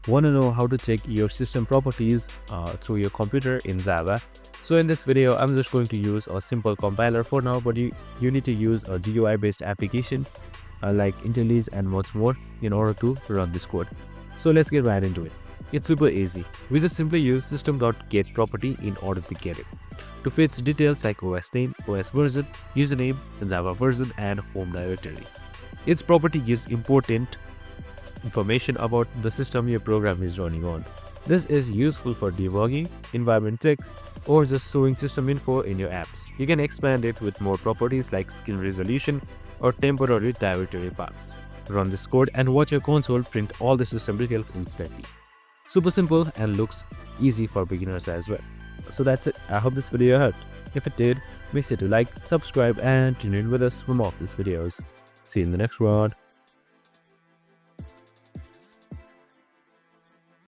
Want to know how to check your system properties through your computer in Java? So in this video, I'm just going to use a simple compiler for now, but you need to use a GUI based application like IntelliJ and much more in order to run this code. So let's get right into it. It's super easy. We just simply use System.getProperty in order to get it. To fetch details like OS name, OS version, username, Java version, and home directory. Its property gives important information about the system your program is running on. This is useful for debugging, environment checks, or just showing system info in your apps. You can expand it with more properties like screen resolution or temporary directory paths. Run this code and watch your console print all the system details instantly. Super simple and looks easy for beginners as well. So that's it. I hope this video helped. If it did, make sure to like, subscribe, and tune in with us for more of these videos. See you in the next one.